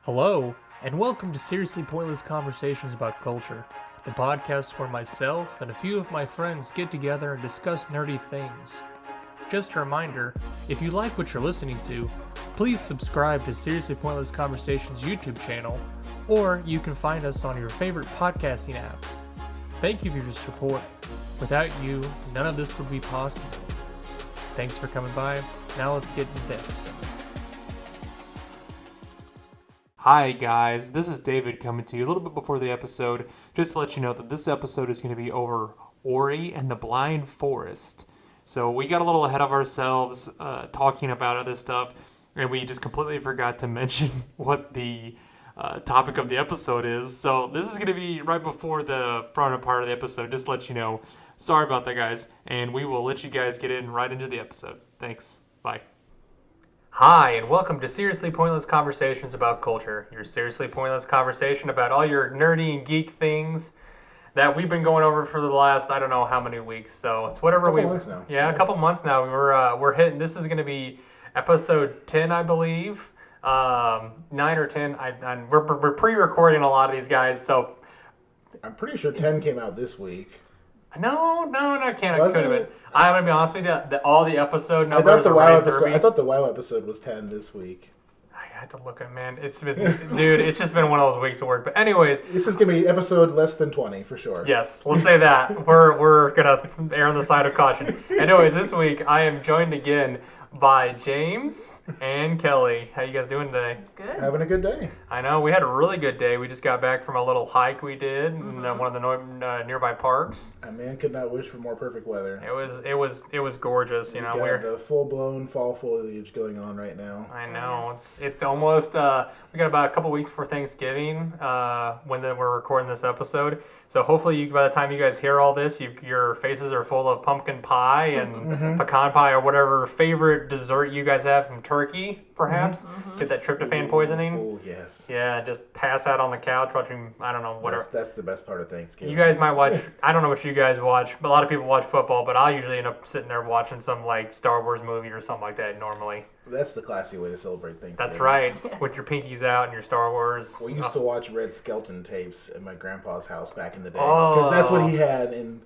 Hello, and welcome to Seriously Pointless Conversations About Culture, the podcast where myself and a few of my friends get together and discuss nerdy things. Just a reminder, if you like what you're listening to, please subscribe to Seriously Pointless Conversations YouTube channel, or you can find us on your favorite podcasting apps. Thank you for your support. Without you, none of this would be possible. Thanks for coming by. Now let's get into the episode. Hi guys, this is David coming to you a little bit before the episode, just to let you know that this episode is going to be over Ori and the Blind Forest. So we got a little ahead of ourselves talking about other stuff, and we just completely forgot to mention what the topic of the episode is. So this is going to be right before the front part of the episode, just to let you know. Sorry about that, guys, and we will let you guys get in right into the episode. Thanks. Bye. Hi, and welcome to Seriously Pointless Conversations About Culture, your seriously pointless conversation about all your nerdy and geek things that we've been going over for the last, I don't know how many weeks, so it's whatever we... a couple months now. We're hitting, this is going to be episode 10, I believe, 9 or 10, we're pre-recording a lot of these guys, so... I'm pretty sure 10 came out this week. No, it could have been. I'm going to be honest with you, all the episode numbers I thought the WoW episode was 10 this week. I had to look at it, man. It's been, dude, it's just been one of those weeks of work. But anyways. This is going to be episode less than 20, for sure. Yes, let's say that. We're going to err on the side of caution. Anyways, this week I am joined again by James and Kelly. How you guys doing today? Good. Having a good day. I know, we had a really good day. We just got back from a little hike we did in one of the nearby parks. A man could not wish for more perfect weather. It was gorgeous. You know, we're the full-blown fall foliage going on right now. I know. It's almost we got about a couple weeks before Thanksgiving when we're recording this episode. So hopefully, by the time you guys hear all this, your faces are full of pumpkin pie and pecan pie or whatever favorite dessert you guys have. Some turkey, perhaps. Get that tryptophan poisoning. Oh, yes. Yeah, just pass out on the couch watching, I don't know, whatever. That's the best part of Thanksgiving. You guys might watch, I don't know what you guys watch, but a lot of people watch football, but I'll usually end up sitting there watching some like Star Wars movie or something like that normally. That's the classy way to celebrate Thanksgiving. That's right, Yes. With your pinkies out and your Star Wars. We used to watch Red Skelton tapes at my grandpa's house back in the day. Because that's what he had in...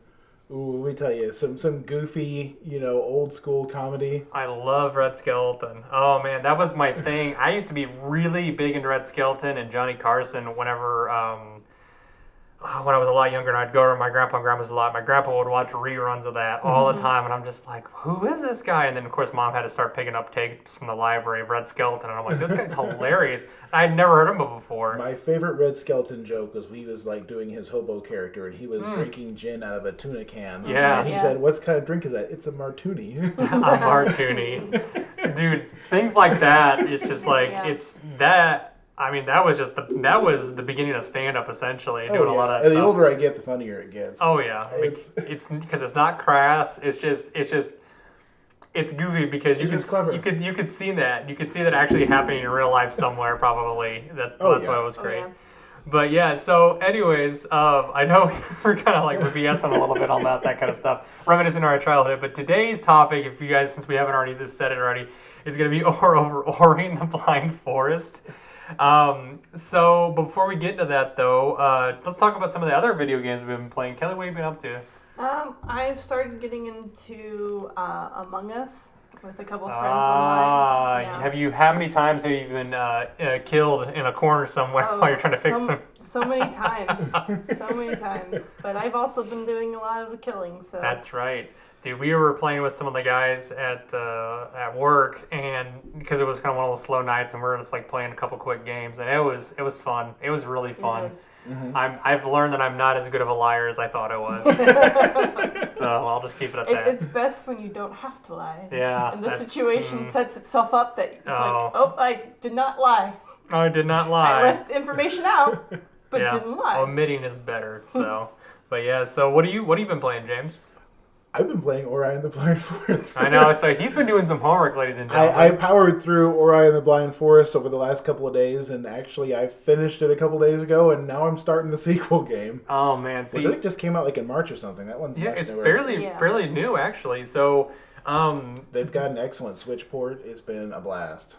Ooh, let me tell you, some goofy, old school comedy. I love Red Skelton. Oh man, that was my thing. I used to be really big into Red Skelton and Johnny Carson whenever, when I was a lot younger, and I'd go to my grandpa and grandma's a lot. My grandpa would watch reruns of that all the time, and I'm just like, who is this guy? And then of course mom had to start picking up tapes from the library of Red Skelton, and I'm like, this guy's hilarious. I'd never heard him before. My favorite Red Skelton joke was he was like doing his hobo character, and he was drinking gin out of a tuna can. Yeah. And he said, "What kind of drink is that?" "It's a martini." A martini. Dude, things like that, it's just like, it's that... I mean, that was the beginning of stand-up, essentially, doing a lot of and stuff. the older I get, the funnier it gets. Oh, yeah. It's because it's not crass. It's goofy because you could see that. You could see that actually happening in real life somewhere, probably. That's why it was great. Yeah. But yeah, so anyways, I know we're kind of like BSing a little bit on that kind of stuff, reminiscing on our childhood. But today's topic, if you guys, since we haven't already said it already, is going to be Ori and the Blind Forest. So before we get into that though, let's talk about some of the other video games we've been playing. Kelly, what have you been up to? I've started getting into Among Us with a couple friends online. Yeah. How many times have you been killed in a corner somewhere while you're trying to fix them? So many times. So many times. But I've also been doing a lot of the killing, so. That's right. Dude, we were playing with some of the guys at work, and because it was kind of one of those slow nights, and we were just like playing a couple quick games, and it was fun. It was really fun. I've learned that I'm not as good of a liar as I thought I was. So I'll just keep it at that. It's best when you don't have to lie. Yeah. And the situation sets itself up that it's I did not lie. Oh, I did not lie. I left information out, but didn't lie. Omitting is better. So, but yeah. So what have you been playing, James? I've been playing Ori and the Blind Forest. I know, so he's been doing some homework, ladies and gentlemen. I powered through Ori and the Blind Forest over the last couple of days, and actually I finished it a couple days ago, and now I'm starting the sequel game. Oh, man. Which I think just came out like in March or something. That one's much it's newer. fairly new, actually. So they've got an excellent Switch port. It's been a blast.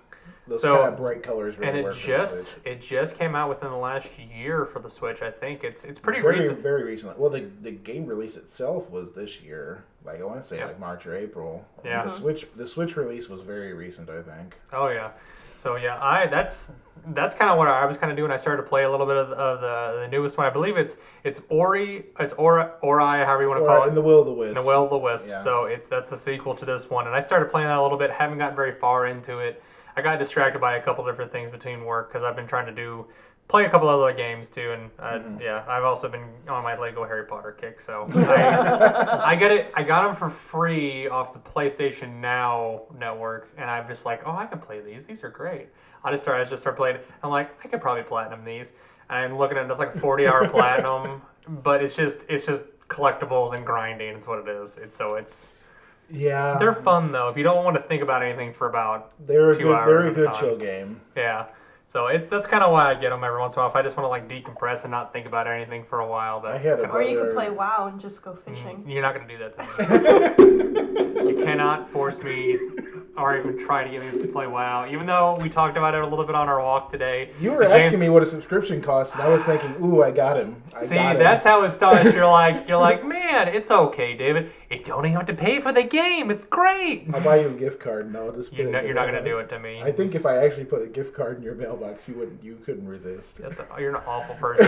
Those So- kind of bright colors really And work for the Switch. it just came out within the last year for the Switch. I think it's pretty very, recent. very recently. Well, the game release itself was this year. Like I want to say Yeah. like March or April. Yeah. The Switch release was very recent, I think. Oh yeah. So yeah, that's kind of what I was kind of doing. I started to play a little bit of the newest one. I believe it's Ori, Ori, however you want to call it. In the Will of the Wisp. The Will of the Wisp. Yeah. So that's the sequel to this one, and I started playing that a little bit. Haven't gotten very far into it. I got distracted by a couple different things between work because I've been trying to play a couple other games too, and yeah, I've also been on my Lego Harry Potter kick. So I got them for free off the PlayStation Now network, and I'm just like, oh, I can play these. These are great. I just start playing. I'm like, I could probably platinum these. And I'm looking at it, it's like a 40-hour platinum, but it's just collectibles and grinding. It's what it is. Yeah. They're fun though. If you don't want to think about anything for about They're a 2 good. hours They're a at good time. chill game. Yeah. So that's kind of why I get them every once in a while. If I just want to like decompress and not think about anything for a while, that's had a kinda- Or you Brother- could play WoW and just go fishing. You're not going to do that to me. You cannot force me or even try to get me to play WoW. Even though we talked about it a little bit on our walk today. You were asking me what a subscription costs, and I was thinking, "Ooh, I got him." See, that's how it starts. You're like, man, it's okay, David. You don't even have to pay for the game. It's great. I'll buy you a gift card, and I'll just. Put it in your You're not going to do mailbox. it to me. I think if I actually put a gift card in your mailbox, you couldn't resist. You're an awful person.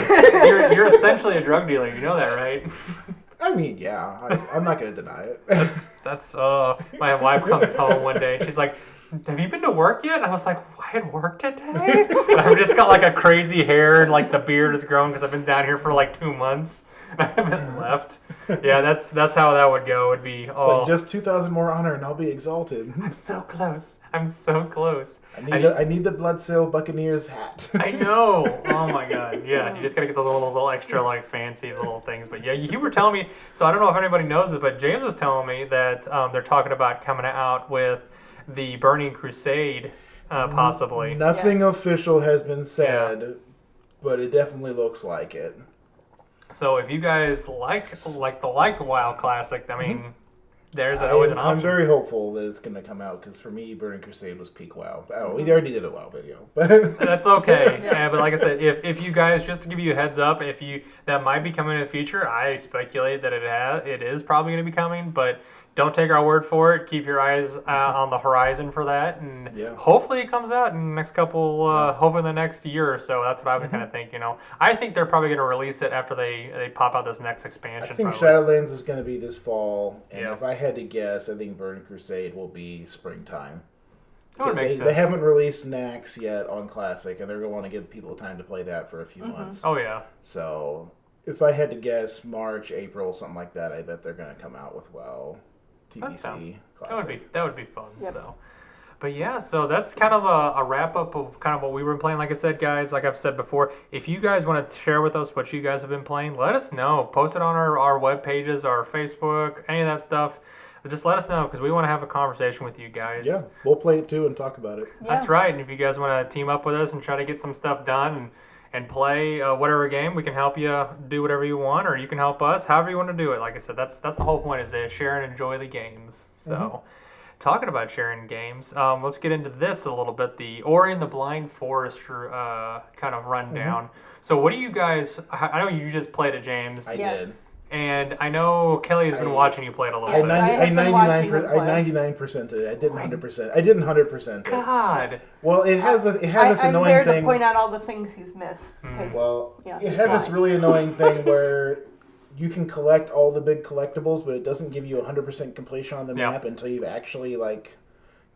You're essentially a drug dealer. You know that, right? I mean, yeah, I'm not going to deny it. That's my wife comes home one day and she's like, have you been to work yet? And I was like, I had work today? And I've just got like a crazy hair and like the beard has grown because I've been down here for like 2 months. I haven't left. Yeah, that's how that would go. It'd be So just 2,000 more honor, and I'll be exalted. I'm so close. I'm so close. I need the Bloodsail Buccaneers hat. I know. Oh my god. Yeah, you just gotta get those little extra like fancy little things. But yeah, you were telling me. So I don't know if anybody knows it, but James was telling me that they're talking about coming out with the Burning Crusade, possibly. Nothing official has been said, but it definitely looks like it. So if you guys like the WoW Classic, I mean, there's always an option. I'm very hopeful that it's going to come out because for me, Burning Crusade was peak WoW. Oh, we already did a WoW video, but That's okay. But like I said, if you guys, just to give you a heads up, that might be coming in the future. I speculate that it is probably going to be coming, but don't take our word for it. Keep your eyes on the horizon for that, and hopefully it comes out in the next hopefully the next year or so. That's what I would kind of think. I think they're probably going to release it after they pop out this next expansion. I think probably. Shadowlands is going to be this fall, and Yeah. if I had to guess, I think Burning Crusade will be springtime. That would Because make they sense. haven't released Nax yet on Classic, and they're going to want to give people time to play that for a few months. Oh yeah. So if I had to guess, March, April, something like that, I bet they're going to come out with WoW, TBC, Classic. That would be fun. Yep. So, but yeah, so that's kind of a wrap up of kind of what we were playing. Like I said, guys, like I've said before, if you guys want to share with us what you guys have been playing, let us know. Post it on our web pages, our Facebook, any of that stuff. Just let us know because we want to have a conversation with you guys. Yeah, we'll play it too and talk about it. That's right. And if you guys want to team up with us and try to get some stuff done and play whatever game, we can help you do whatever you want, or you can help us, however you want to do it. Like I said, that's the whole point, is to share and enjoy the games. So, talking about sharing games, let's get into this a little bit. The Ori and the Blind Forest kind of rundown. So, what do you guys? I know you just played it, James, I Yes. did. and I know Kelly has been watching you play it a little I bit. have been watching him play. 99% it. I didn't 100%. I didn't 100% it. God. Well, it has this I'm annoying there thing. to point out all the things he's missed because It he's has this tried. really annoying thing where you can collect all the big collectibles, but it doesn't give you 100% completion on the Yeah. map until you've actually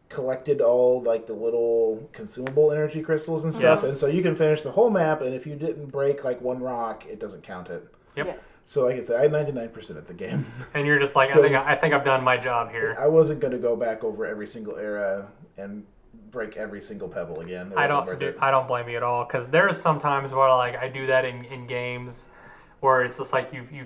collected all the little consumable energy crystals and stuff. Yes. And so you can finish the whole map, and if you didn't break one rock, it doesn't count it. Yep. Yes. So like I said, I had 99% at the game. And you're just like, I think I've done my job here. I wasn't going to go back over every single era and break every single pebble again. It wasn't worth it. I don't blame you at all, because there's sometimes where I do that in games where it's just like you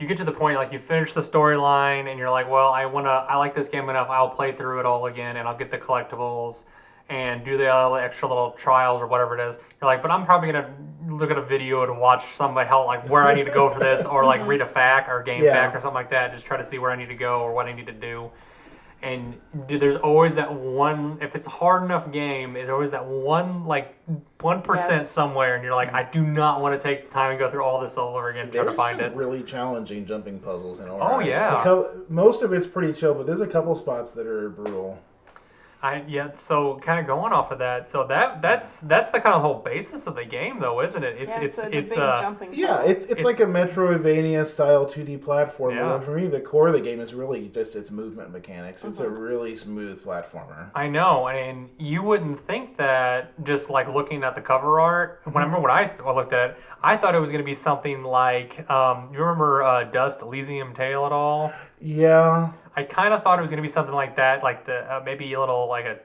get to the point you finish the storyline and you're like, well, I like this game enough, I'll play through it all again and I'll get the collectibles and do the other extra little trials or whatever it is. You're like, but I'm probably gonna look at a video and watch somebody where I need to go for this, or read a fact or game fact or something like that, just try to see where I need to go or what I need to do. And there's always that one, if it's a hard enough game, there's always that one, like, 1% somewhere, and you're like, I do not want to take the time and go through all this all over again and try to find There's it. some really challenging jumping puzzles in Ori. Oh, yeah. Most of it's pretty chill, but there's a couple spots that are brutal. So kind of going off of that, so that's the kind of whole basis of the game, though, isn't it? It's a big jumping. Yeah, it's like a Metroidvania style 2D platformer. Yeah. And for me, the core of the game is really just its movement mechanics. It's a really smooth platformer. I know, and you wouldn't think that just like looking at the cover art. When I remember when I looked at it, I thought it was going to be something like, you remember Dust Elysium Tale at all? Yeah. I kind of thought it was going to be something like that, like the maybe a little like a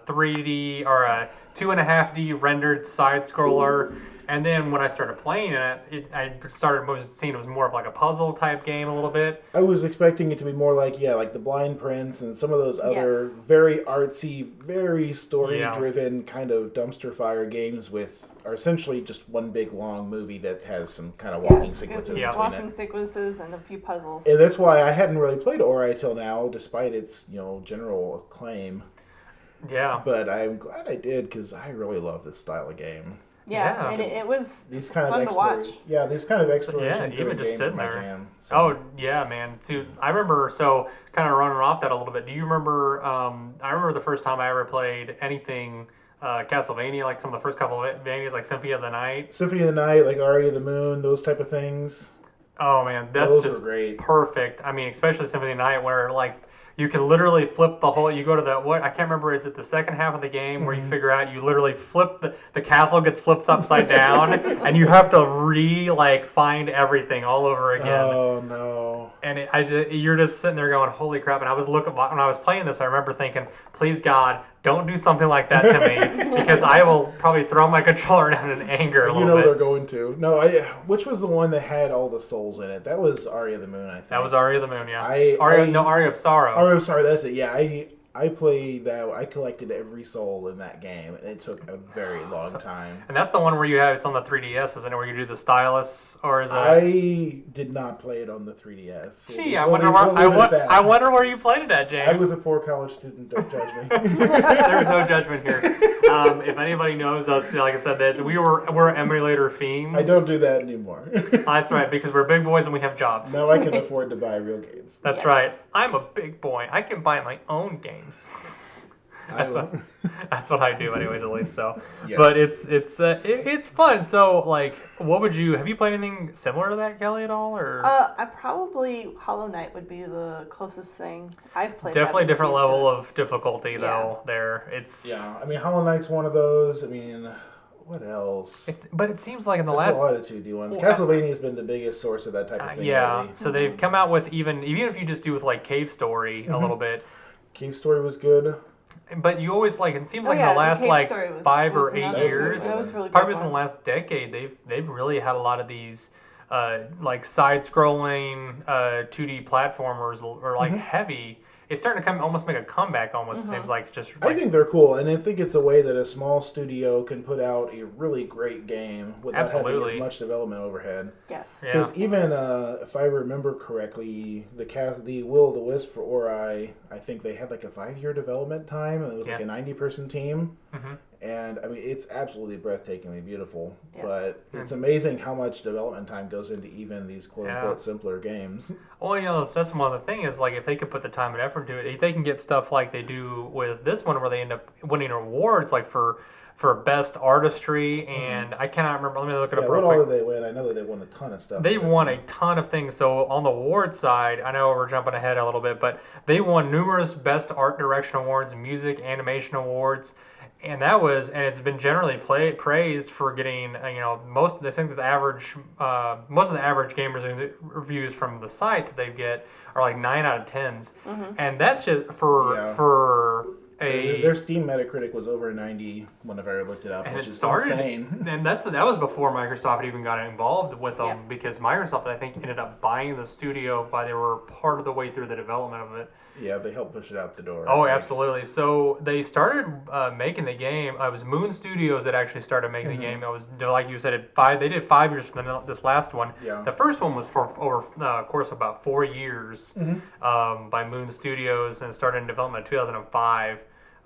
3D or a 2.5D rendered side scroller. And then when I started playing it, I started seeing it was more of like a puzzle type game a little bit. I was expecting it to be more like the Blind Prince and some of those other very artsy, very story-driven kind of dumpster fire games are essentially just one big long movie that has some kind of walking sequences between walking it. sequences and a few puzzles. And that's why I hadn't really played Ori till now, despite its general acclaim. Yeah. But I'm glad I did because I really love this style of game. Yeah, and it was these kind fun of to watch. Yeah, these kind of exploration even just games sitting are my there. jam. So. Oh yeah, man. I remember. So kind of running off that a little bit. Do you remember? I remember the first time I ever played anything Castlevania, like some of the first couple of Vanias, like Symphony of the Night. Symphony of the Night, like Aria of the Moon, those type of things. Oh man, that's those just were great. Perfect. I mean, especially Symphony of the Night, where like you can literally flip the whole. You go to I can't remember. Is it the second half of the game where you figure out you literally flip the castle gets flipped upside down, and you have to find everything all over again. Oh no! And you're just sitting there going, holy crap! And I was when I was playing this, I remember thinking, please God, don't do something like that to me, because I will probably throw my controller down in anger a little bit. They're going to. No, which was the one that had all the souls in it? That was Aria of the Moon, I think. That was Aria of the Moon, yeah. Aria of Sorrow. Aria of Sorrow, that's it. Yeah, I played that. I collected every soul in that game, and it took a very long time. And that's the one where it's on the 3DS, isn't it? Where you do the stylus, or is it? I did not play it on the 3DS. Gee, I wonder where you played it at, James. I was a poor college student. Don't judge me. There's no judgment here. If anybody knows us, like I said, we're emulator fiends. I don't do that anymore. That's right, because we're big boys and we have jobs. Now I can afford to buy real games. That's right. I'm a big boy. I can buy my own games. That's what I do, anyways. At least so. Yes. But it's fun. So, like, have you played anything similar to that, Kelly, at all, or? I probably Hollow Knight would be the closest thing I've played. Definitely a different level of difficulty, though. There, I mean, Hollow Knight's one of those. I mean, what else? But it seems like in the There's last a lot of 2D ones. Castlevania has been the biggest source of that type of thing. Yeah. Lately. So they've come out with even if you just do with like Cave Story a little bit. Cave Story was good. But you always it seems like in the last 5 or 8 years, really probably within the last decade, they've really had a lot of these side-scrolling 2D platformers or heavy. It's starting to almost make a comeback. Almost seems like I think they're cool, and I think it's a way that a small studio can put out a really great game without having as much development overhead. Yes. Because even if I remember correctly, the Will o' the Wisp for Ori, I think they had like a 5-year development time, and it was like a 90-person team. Mm-hmm. And I mean, it's absolutely breathtakingly beautiful. Yes. But it's amazing how much development time goes into even these quote unquote simpler games. Well, that's one of the things is like if they could put the time and effort into it, if they can get stuff like they do with this one where they end up winning awards like for best artistry and I cannot remember. Let me look it up real quick. What all did they win? I know that they won a ton of stuff. They won a ton of things. So on the award side, I know we're jumping ahead a little bit, but they won numerous best art direction awards, music, animation awards. And it's been generally praised for getting, most of the average gamers reviews from the sites that they get are like 9 out of 10s, and that's just for Their Steam Metacritic was over 90 whenever I looked it up, which is insane. And that was before Microsoft even got involved with them, because Microsoft, I think, ended up buying the studio by they were part of the way through the development of it. Yeah, they helped push it out the door. Oh, absolutely. So they started making the game. It was Moon Studios that actually started making the game. It was, like you said, they did 5 years for this last one. Yeah. The first one was for over, course, about 4 years by Moon Studios, and started in development in 2005.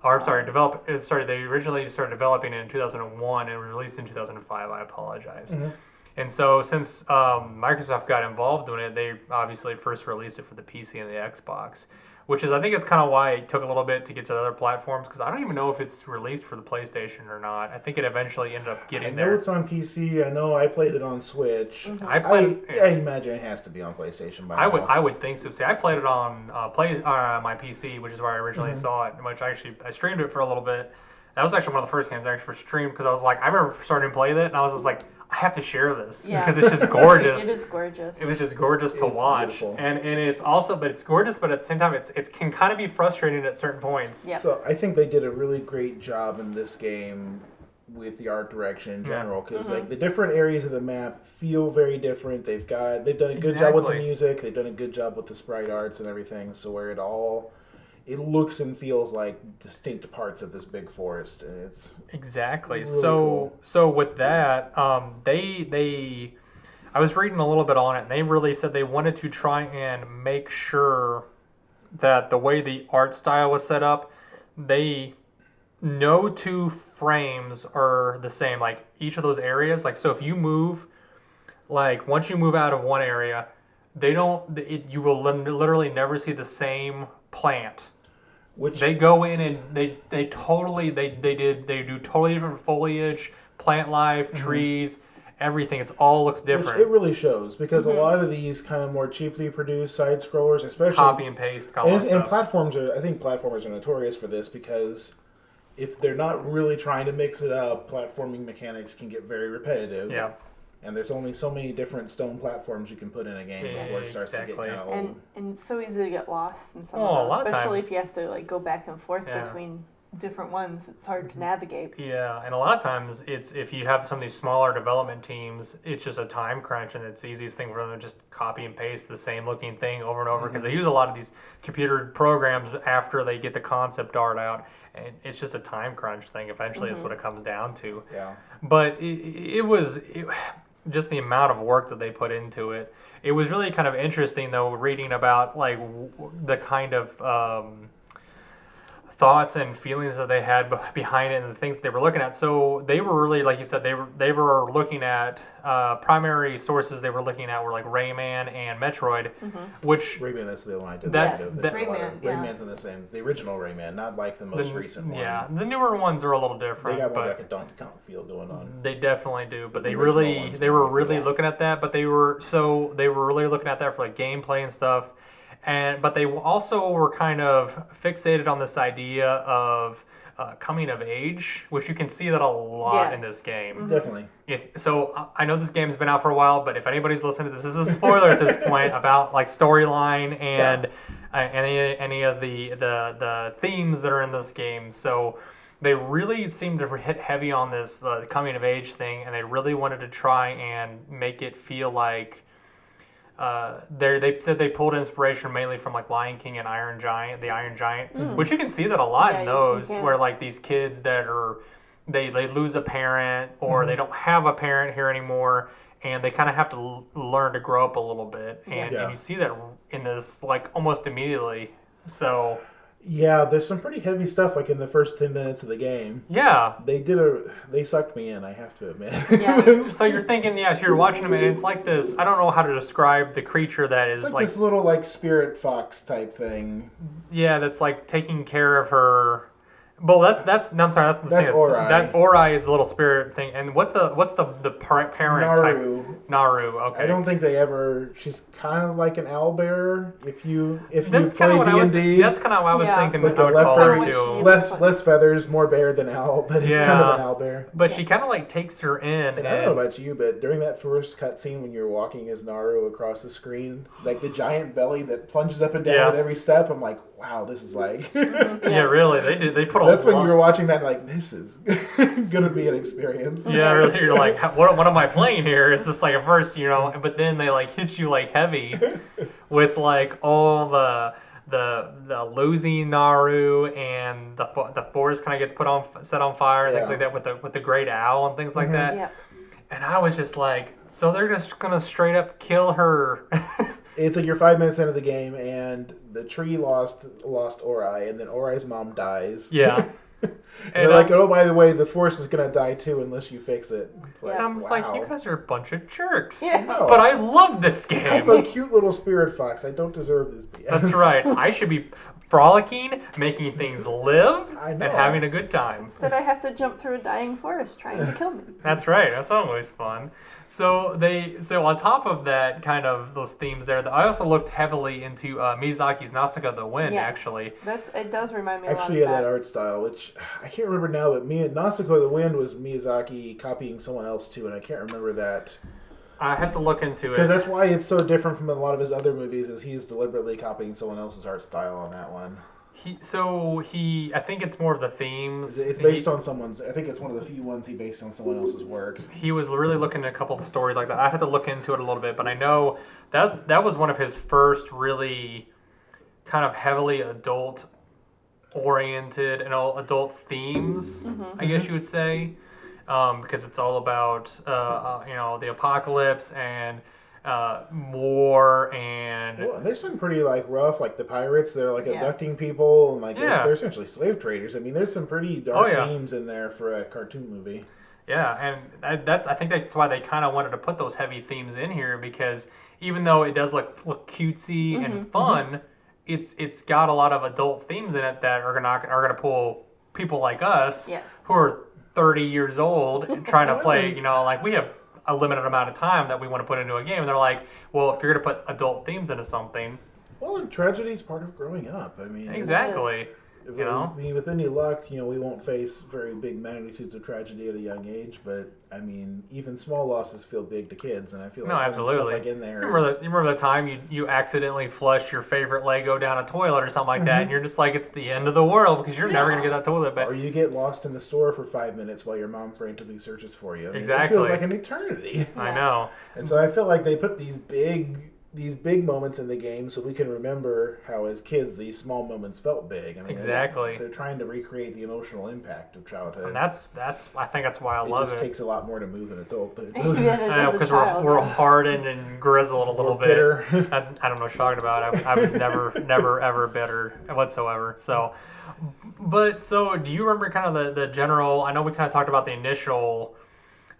Or I'm sorry, they originally started developing it in 2001 and was released in 2005. I apologize. And so since Microsoft got involved in it, they obviously first released it for the PC and the Xbox, which is, I think, it's kind of why it took a little bit to get to the other platforms, because I don't even know if it's released for the PlayStation or not. I think it eventually ended up getting there. I know it's on PC. I know I played it on Switch. I imagine it has to be on PlayStation by now. I would think so. See, I played it on my PC, which is where I originally saw it, which I streamed it for a little bit. That was actually one of the first games I actually streamed, because I was like, I remember starting to play it, and I was just like, I have to share this because it's just gorgeous. It is gorgeous. It was just gorgeous to watch, beautiful. and it's also, but it's gorgeous, but at the same time, it can kind of be frustrating at certain points. Yep. So I think they did a really great job in this game with the art direction in general, because like the different areas of the map feel very different. They've done a good job with the music. They've done a good job with the sprite arts and everything. So where it looks and feels like distinct parts of this big forest, and it's exactly really cool. So with that, I was reading a little bit on it, and they really said they wanted to try and make sure that the way the art style was set up, no two frames are the same. Like each of those areas, like so if you move, like once you move out of one area, you will literally never see the same plant. Which they go in and they do totally different foliage, plant life, trees, everything. It all looks different. Which it really shows, because a lot of these kind of more cheaply produced side scrollers, especially copy and paste, and platforms I think platformers are notorious for this, because if they're not really trying to mix it up, platforming mechanics can get very repetitive. Yeah. And there's only so many different stone platforms you can put in a game before it starts to get kind of old. And it's so easy to get lost in some of those, especially if you have to go back and forth between different ones. It's hard to navigate. Yeah, and a lot of times if you have some of these smaller development teams, it's just a time crunch, and it's the easiest thing for them to just copy and paste the same looking thing over and over, because they use a lot of these computer programs after they get the concept art out, and it's just a time crunch thing. Eventually, that's what it comes down to. Yeah. But it was just the amount of work that they put into it. It was really kind of interesting, though, reading about like the kind of thoughts and feelings that they had behind it and the things they were looking at. So they were really, like you said, they were looking at primary sources they were looking at were like Rayman and Metroid, which Rayman, that's the one I did. Rayman's in the original Rayman, not like the most recent one. Yeah, the newer ones are a little different. They got more like a Donkey Kong feel going on. They definitely do, but they were really looking at that. But they were really looking at that for like gameplay and stuff. But they also were kind of fixated on this idea of coming of age, which you can see that a lot in this game. Definitely. I know this game's been out for a while, but if anybody's listening to this is a spoiler at this point about like storyline and any of the themes that are in this game. So they really seemed to hit heavy on this coming of age thing, and they really wanted to try and make it feel like they said they pulled inspiration mainly from like Lion King and the Iron Giant, which you can see that a lot in those, where like these kids that they lose a parent or they don't have a parent here anymore, and they kind of have to learn to grow up a little bit, and you see that in this like almost immediately. So yeah, there's some pretty heavy stuff like in the first 10 minutes of the game. Yeah. They sucked me in, I have to admit. Yeah. So you're thinking, so you're watching them, and it's like this, I don't know how to describe the creature that is it's like this little like spirit fox type thing. Yeah, that's like taking care of her, Well, that's no, I'm sorry. That's the That's thing. Ori. That Ori is the little spirit thing. And what's the parent Naru. type? Naru. Okay. I don't think they ever. She's kind of like an owlbear. If you That's play D&D, that's kind of what I was thinking. with I the would left call fur, her too. less feathers, more bear than owl, but it's kind of an owlbear. But she kind of like takes her in. And I don't know about you, but during that first cutscene when you're walking as Naru across the screen, like the giant belly that plunges up and down with every step, I'm like, wow, this is like. Yeah, really. They put a That's when you were watching that, like, this is gonna be an experience. Yeah, really. You're like, what am I playing here? It's just like at first, but then they like hit you like heavy with like all the losing Naru, and the forest kind of gets set on fire and things like that with the great owl and things like that. Yeah. And I was just like, so they're just gonna straight up kill her. It's like you're 5 minutes into the game, and the tree lost Ori, and then Ori's mom dies. Yeah. And they're like, oh, by the way, the forest is gonna die too unless you fix it. It's like, And I'm just like, you guys are a bunch of jerks. Yeah. No. But I love this game. I'm a cute little spirit fox. I don't deserve this BS. That's right. I should be frolicking, making things live, I and know. having a good time. Instead, I have to jump through a dying forest trying to kill me. That's right. That's always fun. So on top of that kind of those themes there, I also looked heavily into Miyazaki's Nausicaa the Wind. Yes. Actually, It does remind me a lot Actually, of that art style, which I can't remember now, but Nausicaa the Wind was Miyazaki copying someone else too, and I can't remember that. I have to look into it Because that's why it's so different from a lot of his other movies, is he's deliberately copying someone else's art style on that one. I think it's more of the themes. It's based on someone's. I think it's one of the few ones he based on someone else's work. He was really looking at a couple of stories like that. I had to look into it a little bit, but I know that was one of his first really kind of heavily adult oriented and adult themes, I guess you would say, because it's all about the apocalypse and war and Well, there's some pretty like rough, like the pirates. They're like abducting people and like they're essentially slave traders. I mean, there's some pretty dark themes in there for a cartoon movie. Yeah, and I think that's why they kind of wanted to put those heavy themes in here, because even though it does look cutesy and fun, it's got a lot of adult themes in it that are gonna pull people like us who are 30 years old and trying to play. Like we have a limited amount of time that we want to put into a game, and they're like, well, if you're gonna put adult themes into something, well, and tragedy is part of growing up. I mean, exactly. I mean, with any luck, we won't face very big magnitudes of tragedy at a young age. But I mean, even small losses feel big to kids, and I feel like absolutely. stuff like in there. You remember the time you accidentally flush your favorite Lego down a toilet or something like that, and you're just like, it's the end of the world because you're never gonna get that toilet back. Or you get lost in the store for 5 minutes while your mom frantically searches for you. I mean, exactly. It feels like an eternity. I know. And so I feel like they put these big moments in the game so we can remember how as kids these small moments felt big. I mean, exactly. They're trying to recreate the emotional impact of childhood. And I think that's why I love it. It just takes a lot more to move an adult, but it I doesn't. know, because we're hardened and grizzled a little bit. Bitter. I don't know what you're talking about. I was never ever bitter whatsoever. So, do you remember kind of the general? I know we kind of talked about the initial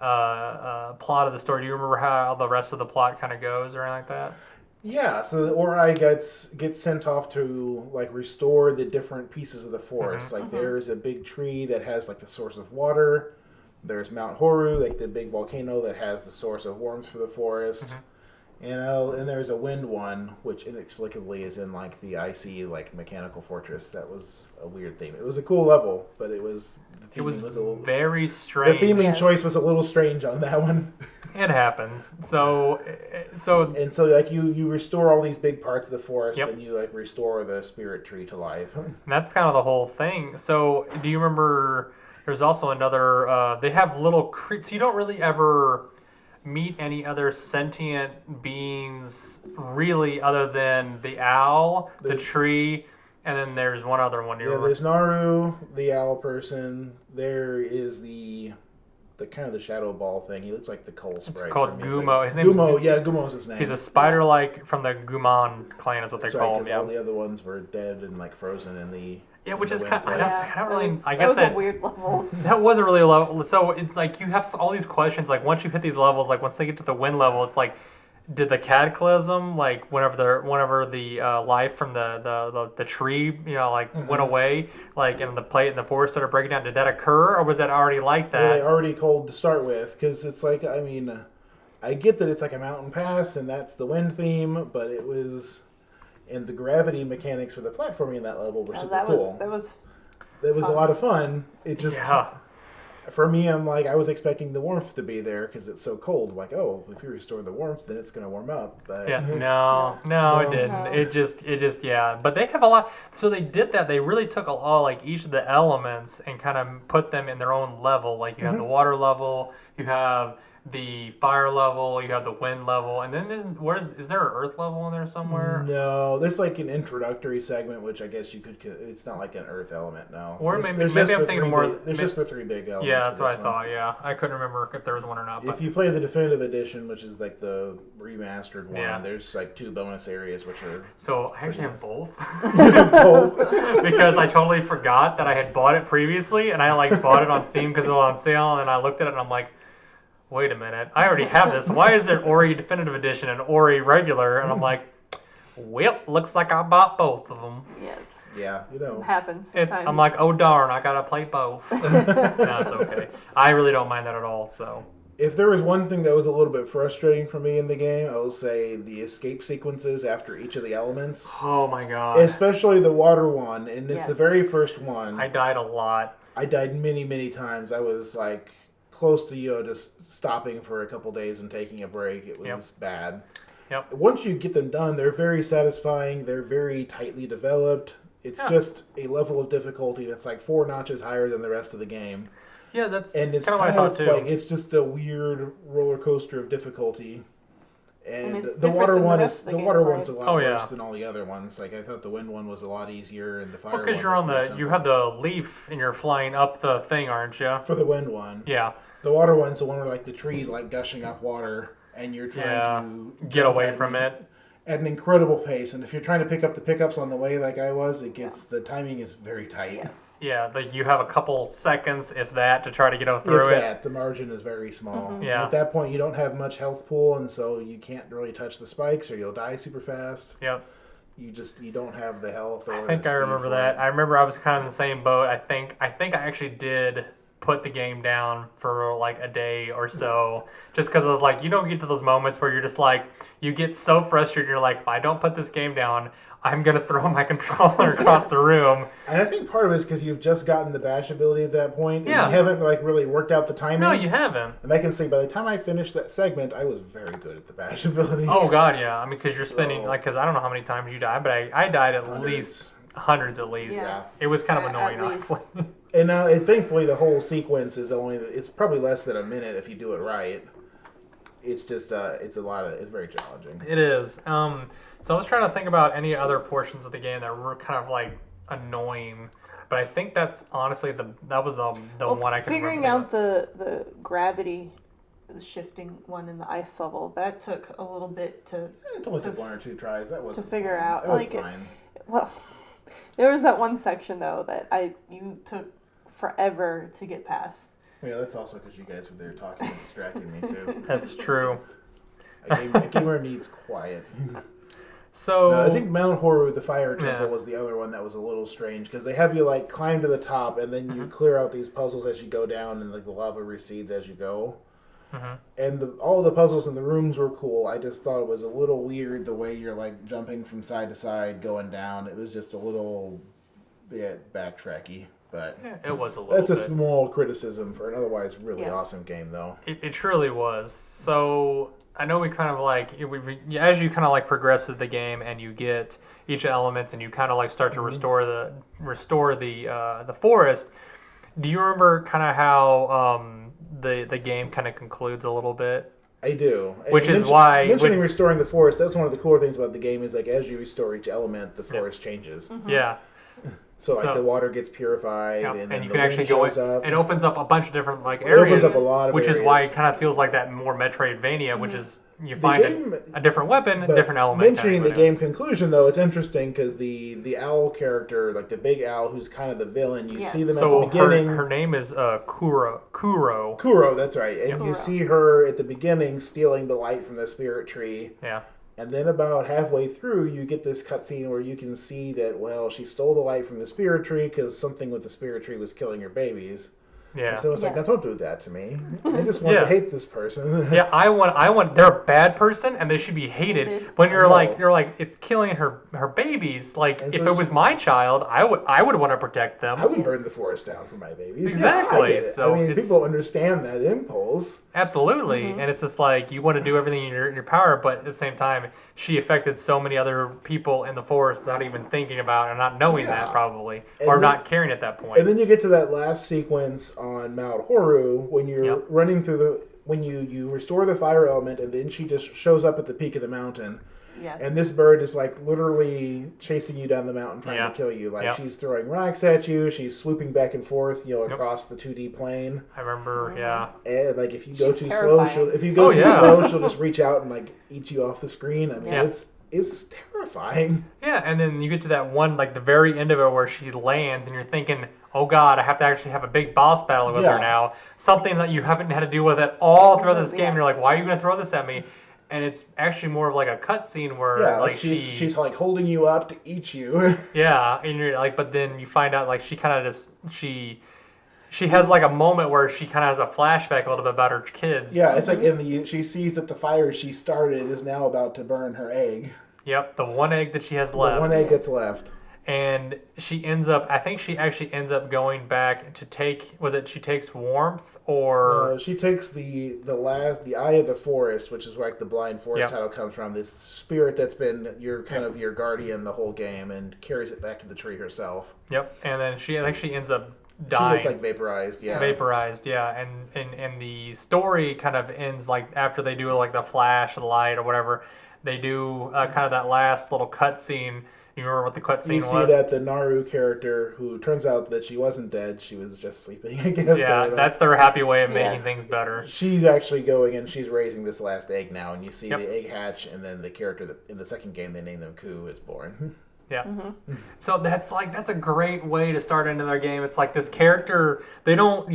plot of the story. Do you remember how the rest of the plot kind of goes or anything like that? Yeah, so the Ori gets sent off to like restore the different pieces of the forest. Like there's a big tree that has like the source of water. There's Mount Horu, like the big volcano that has the source of warmth for the forest. And there's a wind one, which inexplicably is in like the icy like mechanical fortress. That was a weird theme. It was a cool level, but it was very strange. The theming choice was a little strange on that one. It happens. So like you restore all these big parts of the forest, and you like restore the spirit tree to life. And that's kind of the whole thing. So do you remember? There's also another. They have little. So you don't really ever meet any other sentient beings really other than the owl, the tree, and then there's one other one. There's Naru, the owl person. There is the kind of the shadow ball thing. He looks like the coal sprite. It's called Gumo. His name's Gumo. Yeah, Gumo's his name. He's a spider like from the Gumon clan is what they call him. Yeah, all the other ones were dead and like frozen in the. Yeah, which is kind of, I guess that a weird level. That was a really low. So you have all these questions. Like once you hit these levels, like once they get to the wind level, it's like, did the cataclysm, like whenever the life from the tree, like went away, like and the plate and the forest started breaking down, did that occur, or was that already like Were they that? already cold to start with? Because it's like, I mean, I get that it's like a mountain pass and that's the wind theme, but it was, and the gravity mechanics for the platforming in that level were super cool. That was It was a fun. lot of fun. It just, Yeah. for me, I'm like, I was expecting the warmth to be there because it's so cold. Like, oh, if you restore the warmth, then it's going to warm up. But Yeah, no, it didn't. No. It just, yeah. But they have a lot. So they did that. They really took like each of the elements and kind of put them in their own level. Like you have the water level, you have the fire level, you have the wind level, and then is there an earth level in there somewhere? no, there's like an introductory segment, which I guess you could. It's not like an earth element, no. Or There's- maybe there's maybe just I'm the thinking three more. big- There's just the three big elements. Yeah, that's for what I this one. thought. Yeah, I couldn't remember if there was one or not. But If you play the definitive edition, which is like the remastered one, Yeah. there's like 2 bonus areas, which are so I actually have both. both. Because I totally forgot that I had bought it previously, and I like bought it on Steam because it was on sale, and I looked at it and I'm like, wait a minute, I already have this. Why is there Ori Definitive Edition and Ori Regular? And I'm like, well, looks like I bought both of them. Yes. Yeah, you It know. happens sometimes. I'm like, oh darn, I gotta play both. No, it's okay. I really don't mind that at all. So If there was one thing that was a little bit frustrating for me in the game, I will say the escape sequences after each of the elements. oh my god, Especially the water one, and it's the Yes. very first one. I died a lot. I died many, many times. I was like close to just stopping for a couple days and taking a break. It was bad. Yep. Once you get them done, they're very satisfying. They're very tightly developed. It's just a level of difficulty that's like 4 notches higher than the rest of the game. Yeah, that's And it's kind of what I kind thought of too. like it's just a weird roller coaster of difficulty. And it's the different water than the one rest is of the the water gameplay. one's a lot Oh, worse yeah. than all the other ones. Like I thought the wind one was a lot easier, and the fire Well, one because you're was on pretty you simple. have the leaf and you're flying up the thing, aren't you? For the wind one. Yeah. The water one's the one where like the trees like gushing up water, and you're trying Yeah. to Get jump away at from it. at an incredible pace. And if you're trying to pick up the pickups on the way, like I was, it gets the timing is very tight. Yes. Yeah, you have a couple seconds, if that, to try to get through If it. that, the margin is very small. Yeah. At that point, you don't have much health pool, and so you can't really touch the spikes, or you'll die super fast. Yep. You don't have the health. Or I think the I speed remember for that. it. I remember I was kind of in the same boat. I think I actually did put the game down for like a day or so, just because I was like, you don't get to those moments where you're just like, you get so frustrated. You're like, if I don't put this game down, I'm gonna throw my controller across the room. And I think part of it is because you've just gotten the bash ability at that point, and Yeah. you haven't like really worked out the timing. No, you haven't. And I can say by the time I finished that segment, I was very good at the bash ability. Oh god, yeah. I mean, because you're spending So- like, because I don't know how many times you died, but I died at Hundreds. least hundreds at least. Yes. It was kind of At annoying, least. honestly. And thankfully, the whole sequence is it's probably less than a minute if you do it right. It's just it's very challenging. It is. So I was trying to think about any other portions of the game that were kind of like annoying, but I think that's honestly that was the Well, one I could figuring remember. out the gravity, the shifting one in the ice level, that took a little bit to. It only took 1 or 2 tries. That was figure out, That was like, fine. Well, there was that one section though that you took forever to get past. Yeah, that's also because you guys were there talking and distracting me too. That's true. A gamer needs quiet. So No, I think Mount Horu, the fire temple, Yeah. was the other one that was a little strange because they have you like climb to the top and then you clear out these puzzles as you go down, and like the lava recedes as you go. And all the puzzles in the rooms were cool. I just thought it was a little weird the way you're like jumping from side to side, going down. It was just a little bit backtracky, but it was a little that's a bit. small criticism for an otherwise really Yes. awesome game, though. It truly was. So I know we kind of like as you kind of like progress through the game and you get each element and you kind of like start to restore the forest. Do you remember kind of how the game kind of concludes a little bit? I do. Which And is why- mentioning restoring the forest. That's one of the cooler things about the game is like as you restore each element, the forest changes. Yeah. So like So- the water gets purified, Yeah, and and then you the can wind actually go in. shows up. It opens up a bunch of different like It areas. opens up a lot of which areas. is why it kind of feels like that more Metroidvania, which is you find a different weapon, a different element. Mentioning the game conclusion, though, it's interesting because the owl character, like the big owl, who's kind of the villain, you see them at the beginning. Her name is Kuro. Kuro, that's right. And you see her at the beginning stealing the light from the spirit tree. Yeah. And then about halfway through, you get this cutscene where you can see that, well, she stole the light from the spirit tree because something with the spirit tree was killing her babies. Yeah. And so it's like, now don't do that to me. I just want to hate this person. Yeah, I want. They're a bad person and they should be hated. When you're like, it's killing her babies. Like, if it was my child, I would want to protect them. I would burn the forest down for my babies. Exactly. Yeah, I get it. So I mean, people understand that impulse. Absolutely, and it's just like you want to do everything in your power, but at the same time, she affected so many other people in the forest without even thinking about it and not knowing that probably, or not caring at that point. And then you get to that last sequence on Mount Horu when you're running through when you restore the fire element, and then she just shows up at the peak of the mountain. Yes. And this bird is like literally chasing you down the mountain trying to kill you. Like she's throwing rocks at you, she's swooping back and forth, across the 2D plane. I remember, And like if you go too slow, she'll just reach out and like eat you off the screen. I mean, it's terrifying. Yeah, and then you get to that one, like the very end of it where she lands and you're thinking, oh God, I have to actually have a big boss battle with her now. Something that you haven't had to deal with at all throughout this game. You're like, why are you going to throw this at me? And it's actually more of like a cutscene where like she's like holding you up to eat you. Yeah, and you're like, but then you find out like she kind of just she has like a moment where she kind of has a flashback a little bit about her kids. Yeah, it's like she sees that the fire she started is now about to burn her egg. Yep, the one egg that she has left. The one egg that's left. And she ends up, I think she actually ends up going back to take, she takes warmth or... she takes the eye of the forest, which is where like the blind forest title comes from, this spirit that's been your guardian the whole game, and carries it back to the tree herself. Yep, and then I think she ends up dying. She gets like vaporized, and the story kind of ends like after they do like the flash of the light or whatever, they do kind of that last little cutscene. You remember what the cutscene was? You see that the Naru character, who turns out that she wasn't dead, she was just sleeping, I guess. Yeah, that's their happy way of making things better. She's actually going and she's raising this last egg now, and you see the egg hatch, and then the character that in the second game they named them Ku is born. Yeah. So that's a great way to start another game. It's like this character, they don't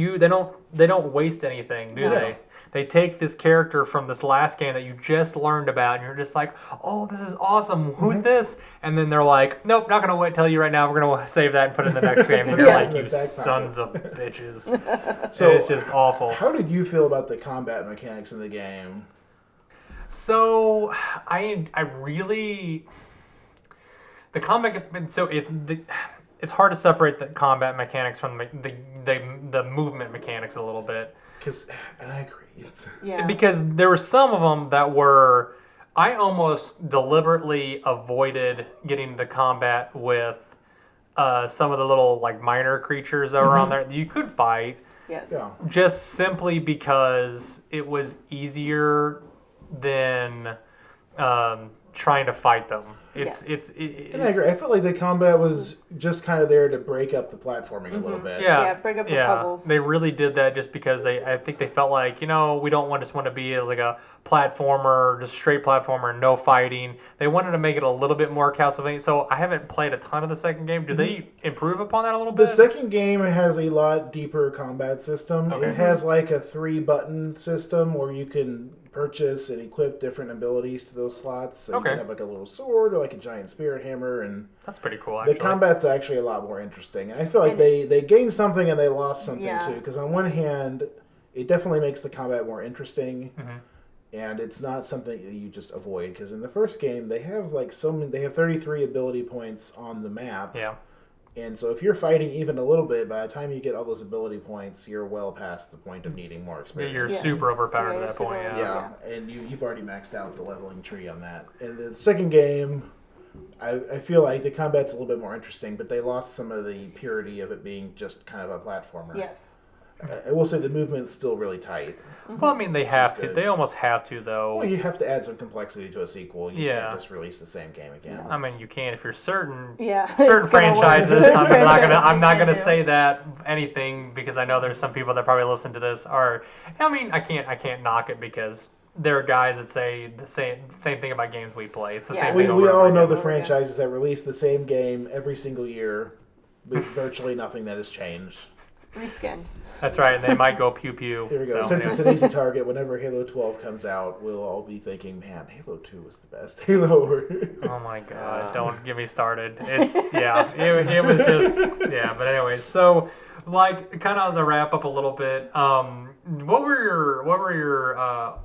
waste anything, do they? They take this character from this last game that you just learned about, and you're just like, oh, this is awesome. Who's this? And then they're like, nope, not going to tell you right now. We're going to save that and put it in the next game. And you're like, you sons of bitches. So it's just awful. How did you feel about the combat mechanics in the game? So I really... The combat... So it's hard to separate the combat mechanics from the movement mechanics a little bit. And I agree. Because there were some of them that were... I almost deliberately avoided getting into combat with some of the little like minor creatures that were on there that you could fight. Yes. Yeah. Just simply because it was easier than trying to fight them. And I agree. I felt like the combat was just kind of there to break up the platforming a little bit. Break up the puzzles. They really did that just because I think they felt like, we don't just want to be like a platformer, just straight platformer, no fighting. They wanted to make it a little bit more Castlevania. So I haven't played a ton of the second game. Do they improve upon that a little bit? The second game has a lot deeper combat system. Okay. It has like a 3-button system where you can purchase and equip different abilities to those slots. So you can have like a little sword or like a giant spirit hammer, and that's pretty cool. Actually, the combat's actually a lot more interesting. I feel like they gained something and they lost something too. Because on one hand, it definitely makes the combat more interesting, and it's not something that you just avoid. Because in the first game, they have they have 33 ability points on the map. Yeah. And so if you're fighting even a little bit, by the time you get all those ability points, you're well past the point of needing more experience. You're super overpowered at that point, Yeah, and you've already maxed out the leveling tree on that. And the second game, I feel like the combat's a little bit more interesting, but they lost some of the purity of it being just kind of a platformer. Yes. I will say the movement's still really tight. Well, I mean, they have to. They almost have to, though. Well, you have to add some complexity to a sequel. You can't just release the same game again. I mean, you can if you're certain certain franchises. I'm not gonna say that anything because I know there's some people that probably listen to this I can't knock it because there are guys that say the same thing about games we play. It's the same we thing we over all and know over the again. franchises that release the same game every single year with virtually nothing that has changed. Reskinned. That's right, and they might go pew pew. Here we go. So, Since anyway. it's an easy target, whenever Halo 12 comes out, we'll all be thinking, man, Halo 2 was the best Halo. Oh my god, don't get me started. It's, it was just, but anyway, so, like, kind of to wrap up a little bit, what were your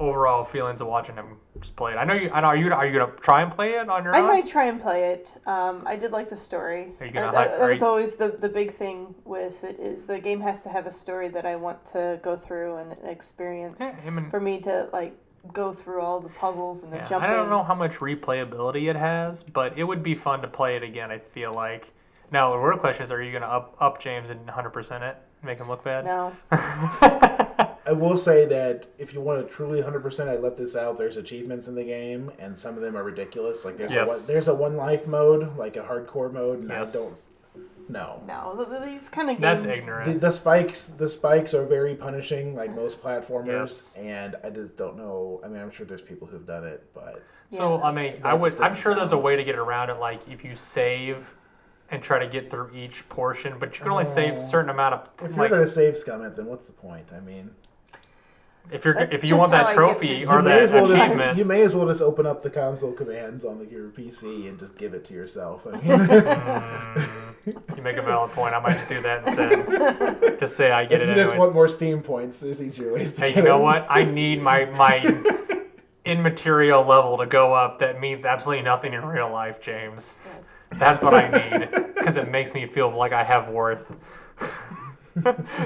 overall feelings of watching him just play it? Are you gonna try and play it on your I own? might try and play it. I did like the story. Are you gonna that was always the big thing with it is the game has to have a story that I want to go through and experience for me to like go through all the puzzles and the jumping. I don't know how much replayability it has, but it would be fun to play it again, I feel like. Now, the real question is, are you going to up James and 100% it? Make him look bad? No. I will say that if you want to truly 100%, I left this out. There's achievements in the game, and some of them are ridiculous. Like there's a one life mode, like a hardcore mode, and I don't. No. No, these kind of games. That's ignorant. The spikes are very punishing, like most platformers, and I just don't know. I mean, I'm sure there's people who've done it, but. So I mean, I'm sure there's a way to get around it. Like if you save and try to get through each portion, but you can only save a certain amount of. If you're going to save scum it, then what's the point? I mean, if you want that trophy or that achievement, you may as well just open up the console commands on your PC and just give it to yourself. I mean, you make a valid point. I might just do that instead. Just say I get it. If you just want more Steam points, there's easier ways to get you know what? I need my immaterial level to go up. That means absolutely nothing in real life, James. Yes. That's what I need because it makes me feel like I have worth.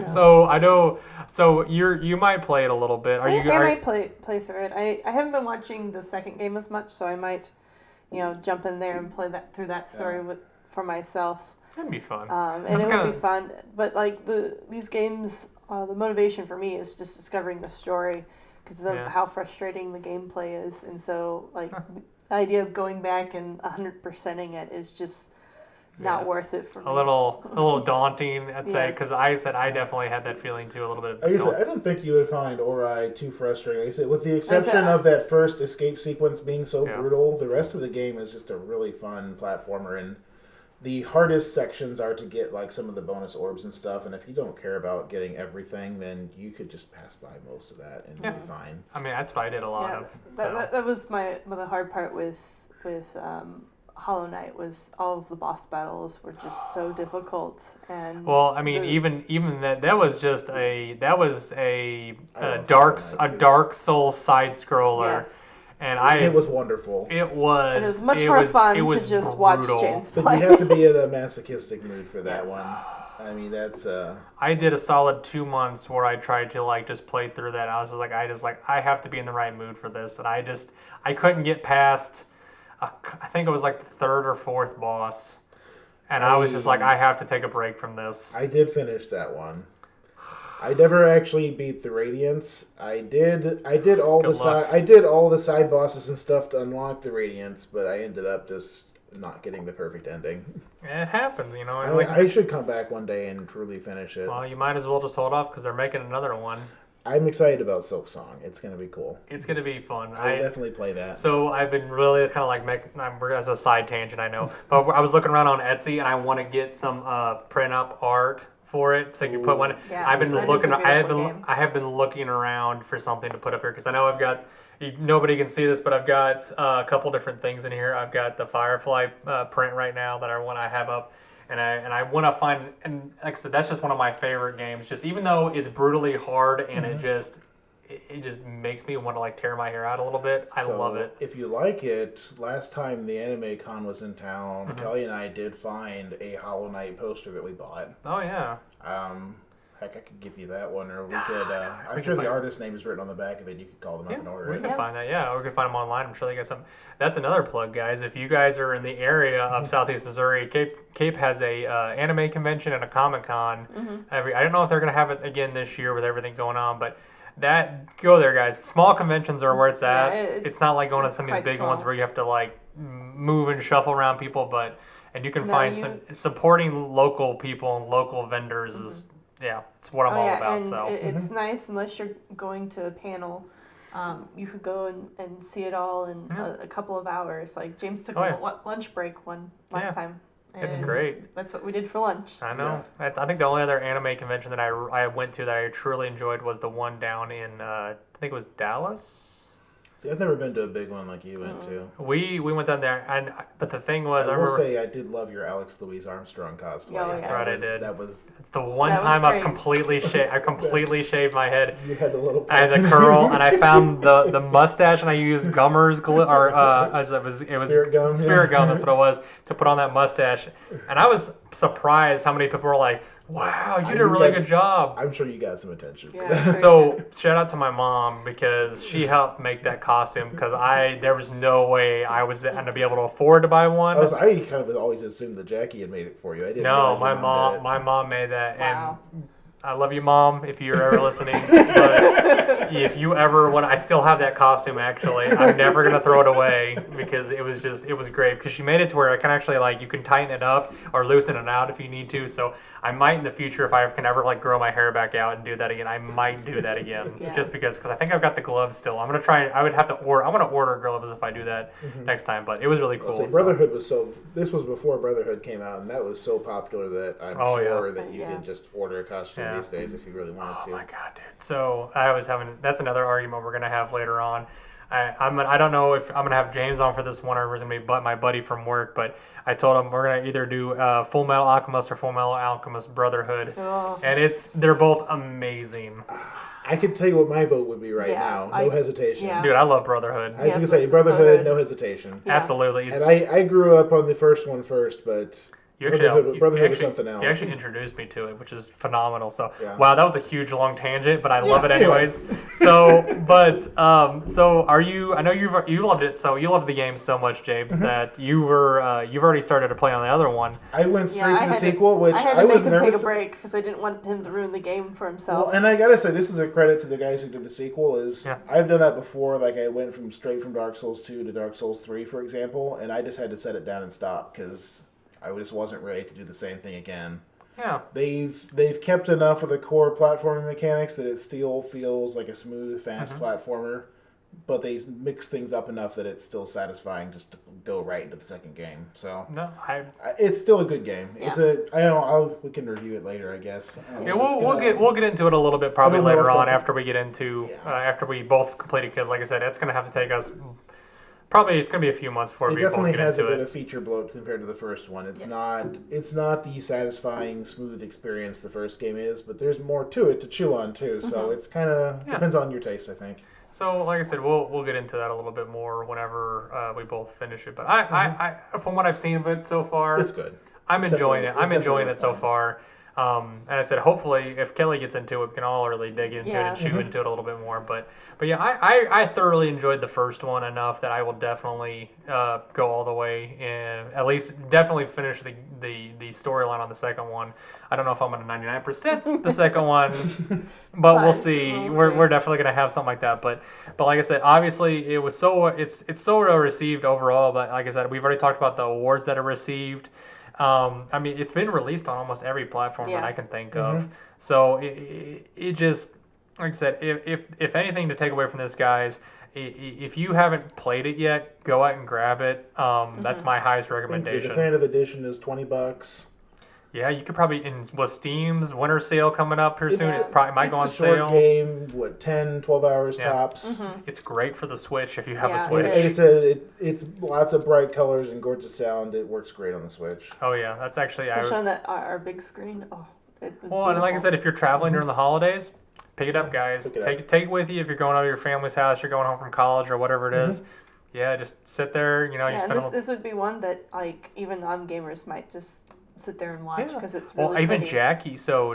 So I know. So you might play it a little bit. I might play through it. I haven't been watching the second game as much, so I might, jump in there and play through that story for myself. That'd be fun. And it would be fun. But like these games, the motivation for me is just discovering the story because of how frustrating the gameplay is, and so like. The idea of going back and 100%ing it is just not worth it for me. A little daunting, I'd say, because I definitely had that feeling too a little bit. I don't think you would find Ori too frustrating. Like I said, with the exception of that first escape sequence being so brutal, the rest of the game is just a really fun platformer, and the hardest sections are to get like some of the bonus orbs and stuff, and if you don't care about getting everything, then you could just pass by most of that and be fine. I mean, that's what I did a lot of. That was the hard part with Hollow Knight was all of the boss battles were just so difficult, and well, I mean, even that was just a dark soul side scroller. Yes. And it was wonderful. It was. And it was much more fun to just brutal. Watch James play. But you have to be in a masochistic mood for that one. I mean, that's. I did a solid 2 months where I tried to like just play through that. I was like, I have to be in the right mood for this, and I couldn't get past. I think it was like the third or fourth boss, and I was just like, I have to take a break from this. I did finish that one. I never actually beat the Radiance. I did all the side bosses and stuff to unlock the Radiance, but I ended up just not getting the perfect ending. It happens, I should come back one day and truly finish it. Well, you might as well just hold off because they're making another one. I'm excited about Silk Song. It's going to be cool. It's going to be fun. I'll definitely play that. So I've been really kind of like that's a side tangent, I know. But I was looking around on Etsy and I want to get some print up art for it, so you can put one. Yeah, I have been looking around for something to put up here because I know I've got. Nobody can see this, but I've got a couple different things in here. I've got the Firefly print right now that I have up, and I want to find. And like I said, that's just one of my favorite games. Just even though it's brutally hard and it just makes me want to like tear my hair out a little bit. I love it. If you like it, last time the Anime Con was in town, Kelly and I did find a Hollow Knight poster that we bought. Oh yeah. Heck, I could give you that one, or we could. I'm sure the artist name is written on the back of it. You could call them up and order it. We can find that. Yeah, or we can find them online. I'm sure they got some. That's another plug, guys. If you guys are in the area of Southeast Missouri, Cape has a anime convention and a Comic Con. I don't know if they're going to have it again this year with everything going on, but go there, guys. Small conventions are where it's at. It's not like going to some of these big ones where you have to like move and shuffle around people, and you can find some supporting local people and local vendors is. Yeah, it's what I'm all about. And so it's nice unless you're going to a panel. you could go and see it all in a couple of hours. Like James took a lunch break last time. It's great. That's what we did for lunch. I know. Yeah. I think the only other anime convention that I went to that I truly enjoyed was the one down in, I think it was Dallas. See, I've never been to a big one like you went to. We went down there, but the thing was, I will say I did love your Alex Louise Armstrong cosplay. Oh, yeah. That's right, I did. That was the one time I've completely shaved my head. You had the little. I had the curl, and I found the mustache, and I used Gummer's as it was Spirit gum. Spirit gum. That's what it was, to put on that mustache. And I was surprised how many people were like, "Wow, you did a really good job." I'm sure you got some attention. Yeah. So shout out to my mom because she helped make that costume because there was no way I was going to be able to afford to buy one. I kind of always assumed that Jackie had made it for you. I didn't. No, my mom made that, and I love you, Mom, if you're ever listening. But if you ever want, I still have that costume, actually. I'm never going to throw it away because it was great. Because she made it to where I can actually, you can tighten it up or loosen it out if you need to. So I might in the future, if I can ever, grow my hair back out and do that again, I might do that again. Just because I think I've got the gloves still. I'm going to try, I would have to order, I'm going to order gloves if I do that next time. But it was really cool. Brotherhood was this was before Brotherhood came out, and that was so popular that I'm sure that you can just order a costume these days if you really wanted to. Oh my god, dude! So that's another argument we're gonna have later on. I don't know if I'm gonna have James on for this one or if it's gonna be my buddy from work, but I told him we're gonna either do Full Metal Alchemist or Full Metal Alchemist Brotherhood, and they're both amazing. I could tell you what my vote would be now. No hesitation. Dude, I love Brotherhood. I was gonna say Brotherhood, no hesitation. Yeah. Absolutely. And I grew up on the first one first, but. Brotherhood was something else. You actually introduced me to it, which is phenomenal. So, wow, that was a huge long tangent, but I love it anyways. So, so are you? I know you loved it. So you loved the game so much, James, that you've already started to play on the other one. I went straight to the sequel, which I was nervous. I had to make him take a break because I didn't want him to ruin the game for himself. Well, and I gotta say, this is a credit to the guys who did the sequel. I've done that before. I went straight from Dark Souls 2 to Dark Souls 3, for example, and I just had to set it down and stop because I just wasn't ready to do the same thing again. Yeah. They've kept enough of the core platforming mechanics that it still feels like a smooth, fast platformer, but they mix things up enough that it's still satisfying just to go right into the second game. So it's still a good game. Yeah. We can review it later, I guess. We'll get into it a little bit probably later on after we get into after we both complete it because like I said, it's gonna have to take us. Probably it's going to be a few months before we both get into it. It definitely has a bit of feature bloat compared to the first one. It's not the satisfying, smooth experience the first game is, but there's more to it to chew on too. So it's kind of depends on your taste, I think. So, like I said, we'll get into that a little bit more whenever we both finish it. But I from what I've seen of it so far, it's good. I'm enjoying it. I'm enjoying it so far. And I said, hopefully, if Kelly gets into it, we can all really dig into it and chew into it a little bit more. But yeah, I thoroughly enjoyed the first one enough that I will definitely go all the way and at least definitely finish the storyline on the second one. I don't know if I'm going to 99% the second one, but we'll see. We're definitely going to have something like that. But like I said, obviously, it's so well received overall. But like I said, we've already talked about the awards that it received. I mean, it's been released on almost every platform that I can think of. So it just, like I said, if anything to take away from this, guys, if you haven't played it yet, go out and grab it. That's my highest recommendation. The definitive edition is $20. Yeah, you could probably, with Steam's winter sale coming up here soon, it might go on sale. It's a short game, 10, 12 hours tops. It's great for the Switch if you have a Switch. Like I said, it's lots of bright colors and gorgeous sound. It works great on the Switch. Oh, yeah, that's actually... Especially on our big screen. Oh, it was beautiful. And like I said, if you're traveling during the holidays, pick it up, guys. Take it with you if you're going out to your family's house, you're going home from college or whatever it is. Yeah, just sit there, you spend this would be one that, even non-gamers might just... sit there and watch because it's really even pretty.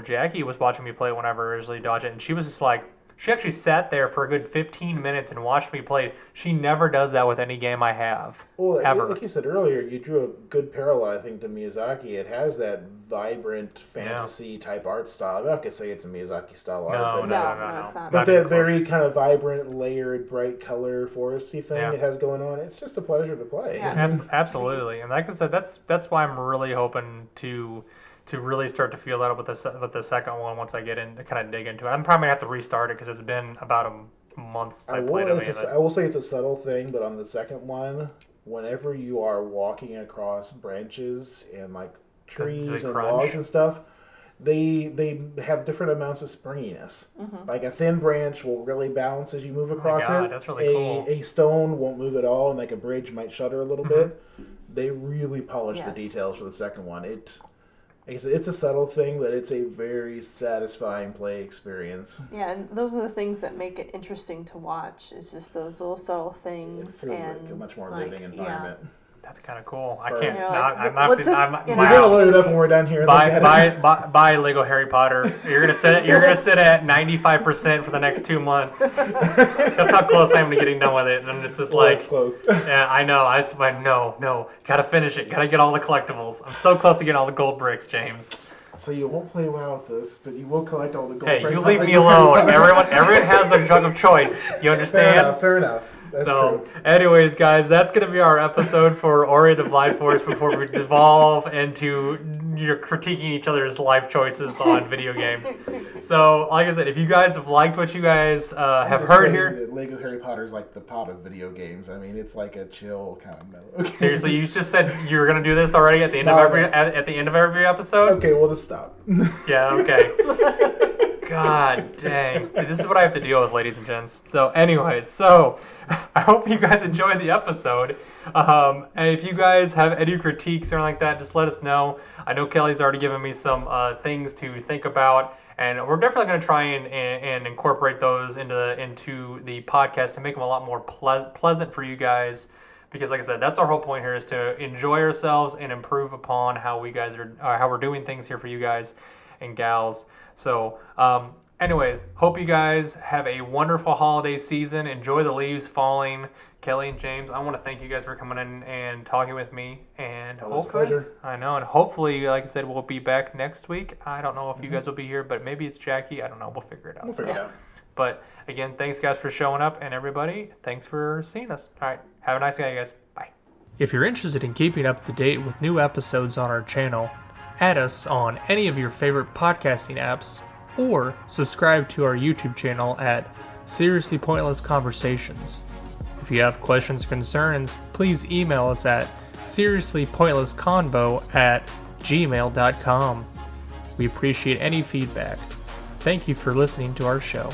Jackie was watching me play whenever I usually dodge it, and she was just like, she actually sat there for a good 15 minutes and watched me play. She never does that with any game I have. Well, ever. Like you said earlier, you drew a good parallel, I think, to Miyazaki. It has that vibrant fantasy type art style. I'm not gonna say it's a Miyazaki style art, no, it's not. But that very kind of vibrant, layered, bright color, foresty thing it has going on. It's just a pleasure to play. Yeah. Absolutely, and like I said, that's why I'm really hoping to really start to feel that with the second one once I get in, kind of dig into it. I'm probably gonna have to restart it because it's been about months. I will say it's a subtle thing, but on the second one, whenever you are walking across branches and like trees and logs and stuff, they have different amounts of springiness. Like a thin branch will really bounce as you move across it. That's really cool. A stone won't move at all, and like a bridge might shudder a little bit. They really polish the details for the second one. It's a subtle thing, but it's a very satisfying play experience. Yeah, and those are the things that make it interesting to watch. It's just those little subtle things. It feels like a much more living environment. That's kind of cool. I For- can't. You know, I'm like, not. We're gonna load it up when we're done here. Buy Lego Harry Potter. You're gonna sit at 95% for the next 2 months. That's how close I am to getting done with it, and it's just It's close. yeah, I know. No, gotta finish it. Gotta get all the collectibles. I'm so close to getting all the gold bricks, James. So you won't play WoW with this, but you will collect all the gold. Hey, bricks you on leave Lego me Harry alone. Potter. Everyone has their drug of choice. You understand? Fair enough. That's So, true. anyways, guys, that's going to be our episode for Ori the Blind Forest before we devolve into critiquing each other's life choices on video games. So, like I said, if you guys have liked what you guys have heard here... That Lego Harry Potter is like the pot of video games. I mean, it's like a chill kind of mellow. Seriously, you just said you were going to do this already at the end of every episode? Okay, we'll just stop. Yeah, okay. God dang. See, this is what I have to deal with, ladies and gents. So anyways, I hope you guys enjoyed the episode. And if you guys have any critiques or like that, just let us know. I know Kelly's already given me some things to think about, and we're definitely going to try and incorporate those into the podcast to make them a lot more pleasant for you guys. Because, like I said, that's our whole point here, is to enjoy ourselves and improve upon how we're doing things here for you guys and gals. So, anyways, hope you guys have a wonderful holiday season. Enjoy the leaves falling. Kelly and James, I want to thank you guys for coming in and talking with me. And Always a pleasure. I know, and hopefully, like I said, we'll be back next week. I don't know if you guys will be here, but maybe it's Jackie. I don't know. We'll figure it out. We'll figure it out. But again, thanks guys for showing up, and everybody, thanks for seeing us. All right, have a nice day, guys. Bye. If you're interested in keeping up to date with new episodes on our channel, add us on any of your favorite podcasting apps, or subscribe to our YouTube channel at Seriously Pointless Conversations. If you have questions or concerns, please email us at seriouslypointlessconvo@gmail.com. We appreciate any feedback. Thank you for listening to our show.